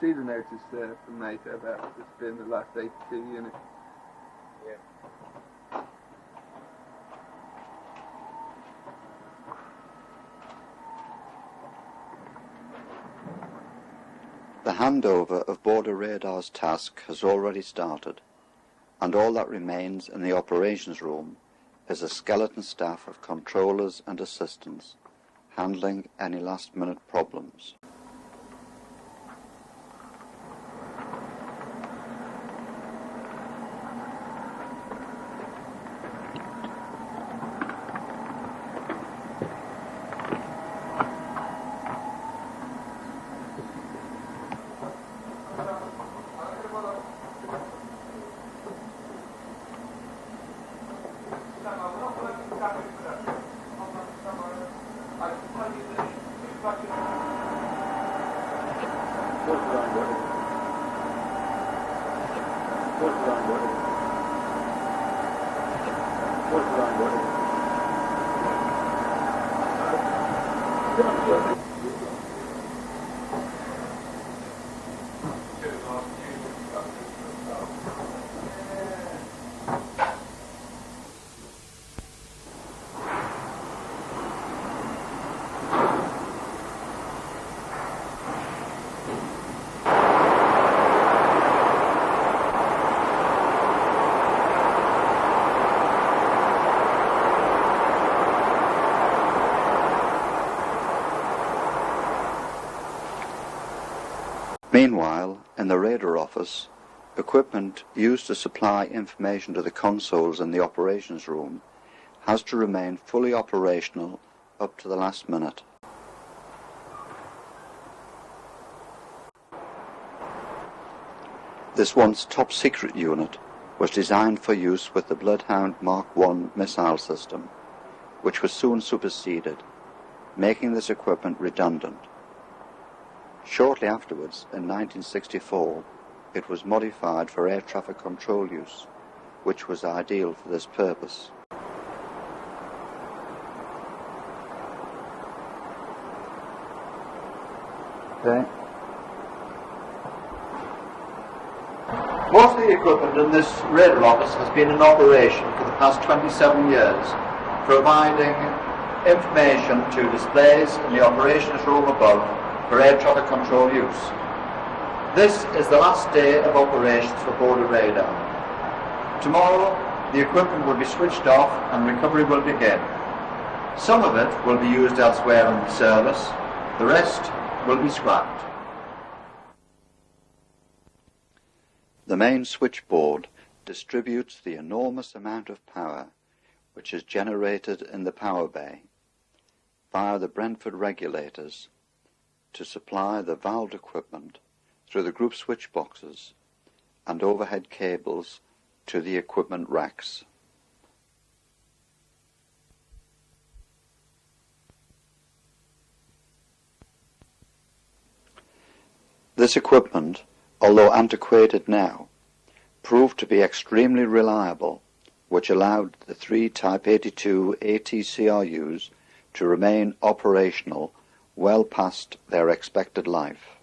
see the notice from NATO about this being the last 82 unit. Yeah. The handover of Border Radar's task has already started, and all that remains in the operations room is a skeleton staff of controllers and assistants handling any last-minute problems. Meanwhile, in the radar office, equipment used to supply information to the consoles in the operations room has to remain fully operational up to the last minute. This once top-secret unit was designed for use with the Bloodhound Mark I missile system, which was soon superseded, making this equipment redundant. Shortly afterwards, in 1964, it was modified for air traffic control use, which was ideal for this purpose. Okay. Most of the equipment in this radar office has been in operation for the past 27 years, providing information to displays in the operations room above for air traffic control use. This is the last day of operations for Border Radar. Tomorrow, the equipment will be switched off and recovery will begin. Some of it will be used elsewhere in the service, the rest will be scrapped. The main switchboard distributes the enormous amount of power which is generated in the power bay via the Brentford regulators to supply the valved equipment through the group switch boxes and overhead cables to the equipment racks. This equipment, although antiquated now, proved to be extremely reliable, which allowed the 3 Type 82 ATCRUs to remain operational well past their expected life.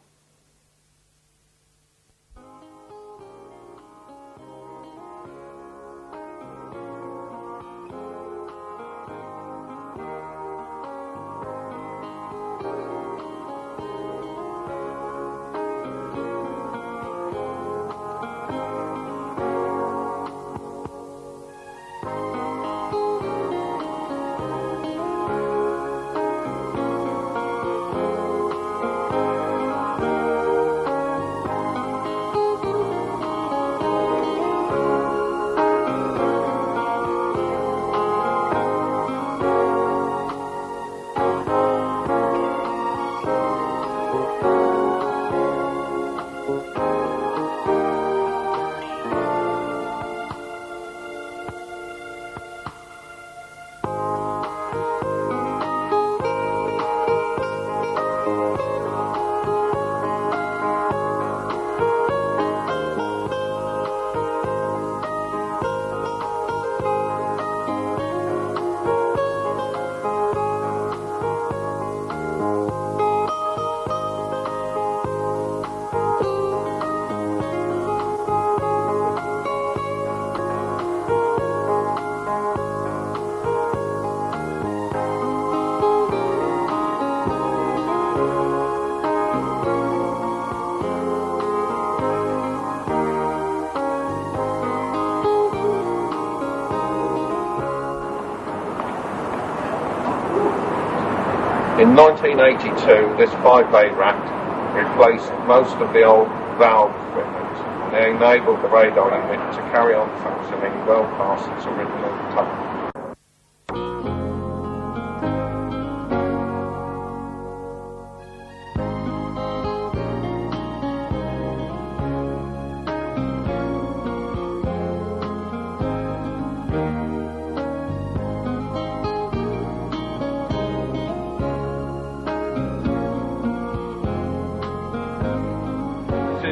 In 1982, this 5-bay rack replaced most of the old valve equipment and enabled the radar unit to carry on functioning well past its original time.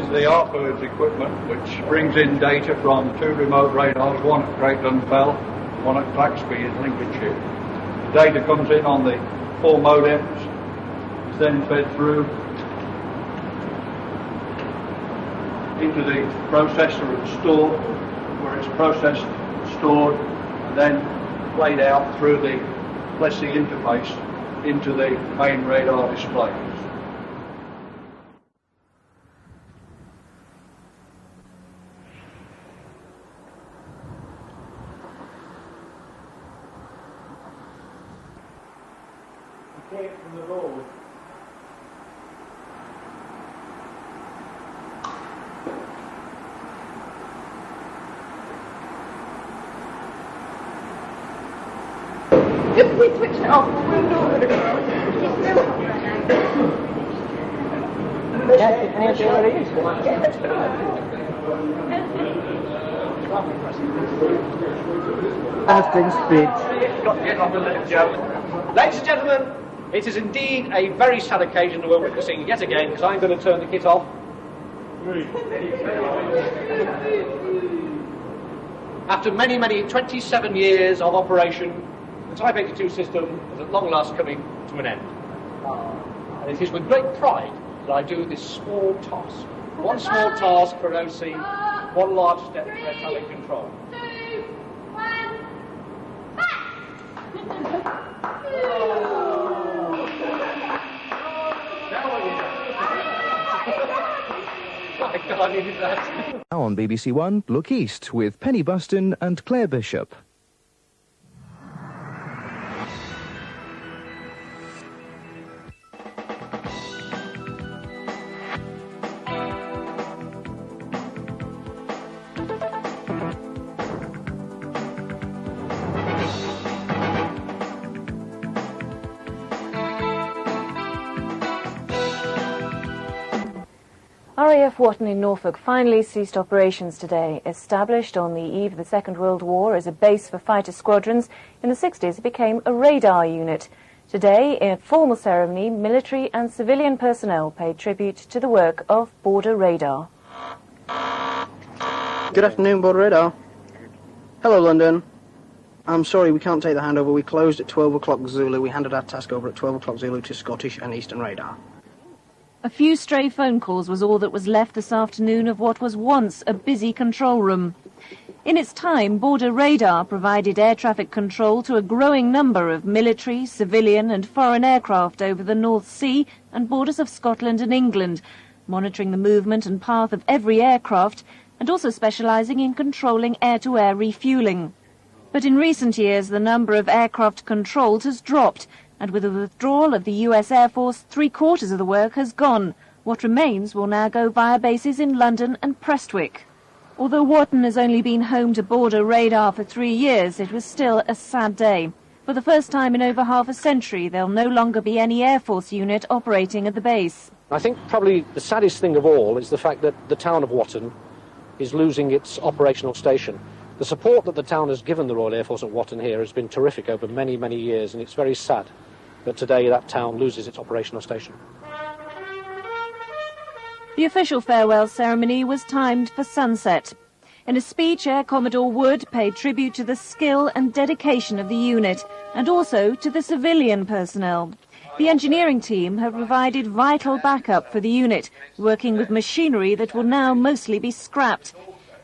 The airfield equipment, which brings in data from 2 remote radars, one at Great Dunfell, one at Claxby in Lincolnshire. The data comes in on the 4 modems, it's then fed through into the processor and stored, where it's processed, stored, and then played out through the Plessy interface into the main radar display. From the road. If we switch it off, we'll know where to go. It's still hot right now. Yeah, any idea where it is? Aston Speed. Ladies and gentlemen, it is indeed a very sad occasion that we're witnessing yet again, because I'm going to turn the kit off. After many, 27 years of operation, the Type 82 system is at long last coming to an end. And it is with great pride that I do this small task. One small task for an OC, one large step for air traffic control. 2, 1, back! Now on BBC One, Look East with Penny Buston and Claire Bishop. RAF Watton in Norfolk finally ceased operations today. Established on the eve of the Second World War as a base for fighter squadrons, in the 60s it became a radar unit. Today, in a formal ceremony, military and civilian personnel paid tribute to the work of Border Radar. Good afternoon, Border Radar. Hello, London. I'm sorry we can't take the handover. We closed at 12 o'clock Zulu. We handed our task over at 12 o'clock Zulu to Scottish and Eastern Radar. A few stray phone calls was all that was left this afternoon of what was once a busy control room. In its time, Border Radar provided air traffic control to a growing number of military, civilian and foreign aircraft over the North Sea and borders of Scotland and England, monitoring the movement and path of every aircraft and also specialising in controlling air-to-air refuelling. But in recent years, the number of aircraft controlled has dropped, and with the withdrawal of the US Air Force, 3/4 of the work has gone. What remains will now go via bases in London and Prestwick. Although Watton has only been home to Border Radar for 3 years, it was still a sad day. For the first time in over half a century, there'll no longer be any Air Force unit operating at the base. I think probably the saddest thing of all is the fact that the town of Watton is losing its operational station. The support that the town has given the Royal Air Force at Watton here has been terrific over many, many years, and it's very sad that today that town loses its operational station. The official farewell ceremony was timed for sunset. In a speech, Air Commodore Wood paid tribute to the skill and dedication of the unit, and also to the civilian personnel. The engineering team have provided vital backup for the unit, working with machinery that will now mostly be scrapped.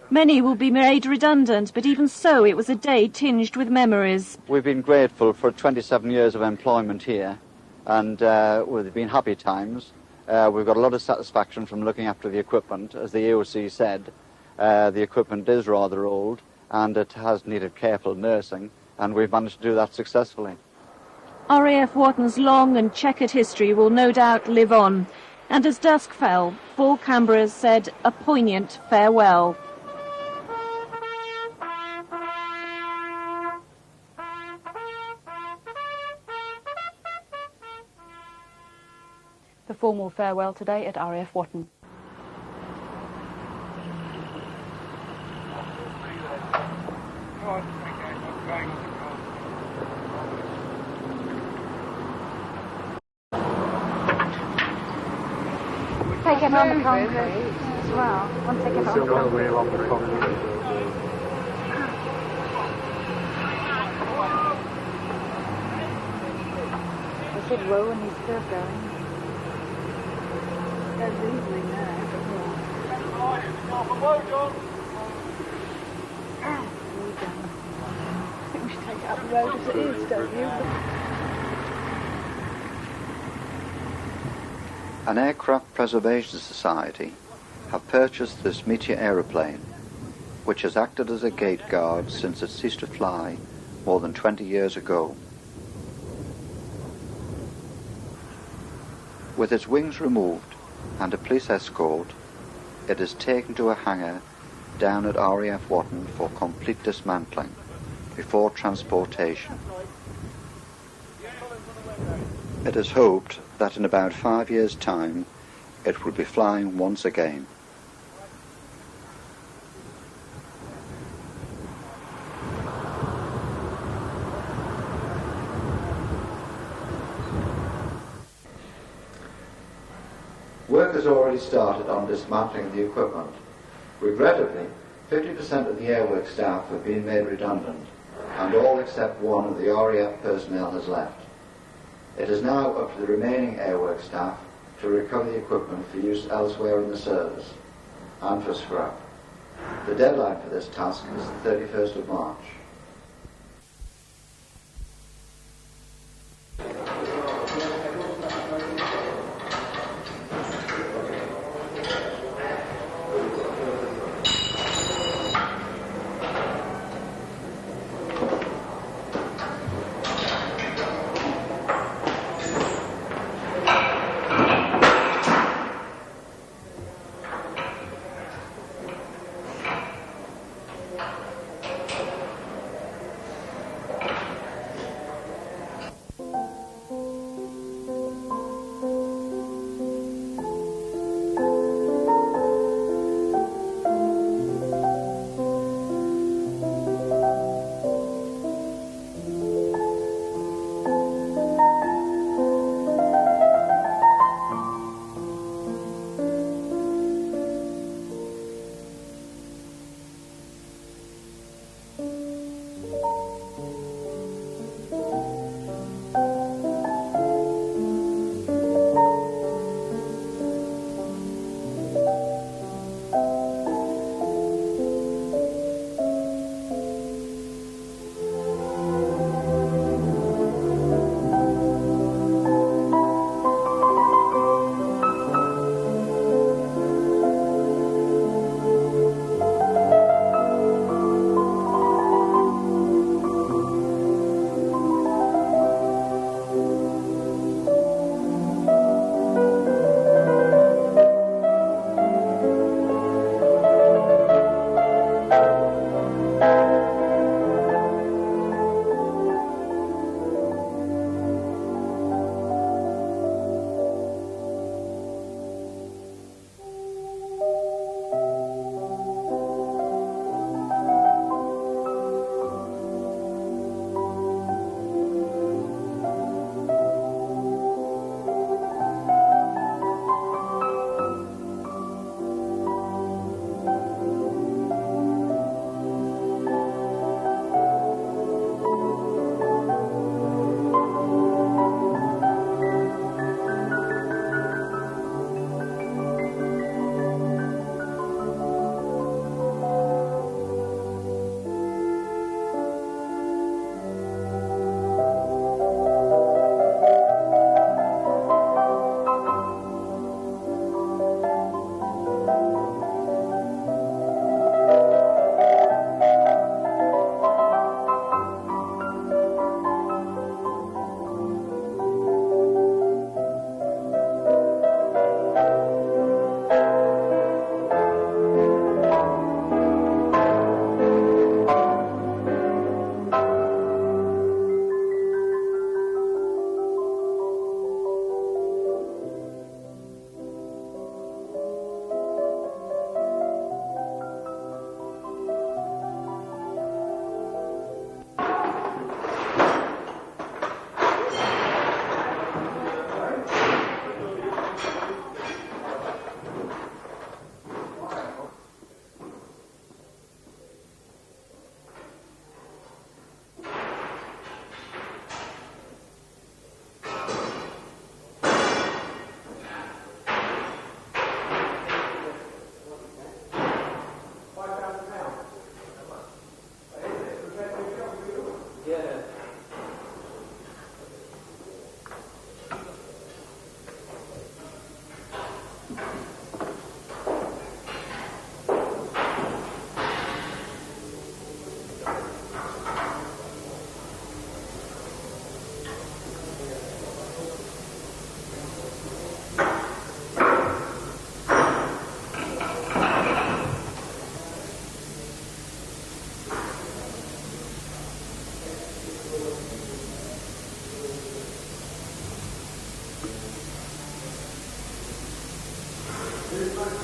Many will be made redundant, but even so, it was a day tinged with memories. We've been grateful for 27 years of employment here, and we've been happy times. We've got a lot of satisfaction from looking after the equipment. As the AOC said, the equipment is rather old, and it has needed careful nursing, and we've managed to do that successfully. RAF Watton's long and checkered history will no doubt live on, and as dusk fell, four Canberras said a poignant farewell. The formal farewell today at RAF Watton. Take him on the concrete as well. Once they get on the concrete. They should roll when he's still going. There's easily there. I think we should take it up the road as it is, don't you? An Aircraft Preservation Society have purchased this Meteor aeroplane, which has acted as a gate guard since it ceased to fly more than 20 years ago. With its wings removed and a police escort, it is taken to a hangar down at RAF Watton for complete dismantling before transportation. It is hoped that in about 5 years' time it will be flying once again. Work has already started on dismantling the equipment. Regrettably, 50% of the airwork staff have been made redundant, and all except one of the RAF personnel has left. It is now up to the remaining airwork staff to recover the equipment for use elsewhere in the service and for scrap. The deadline for this task is the 31st of March. Okay,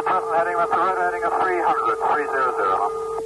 present heading, that's the road heading of 300, 300.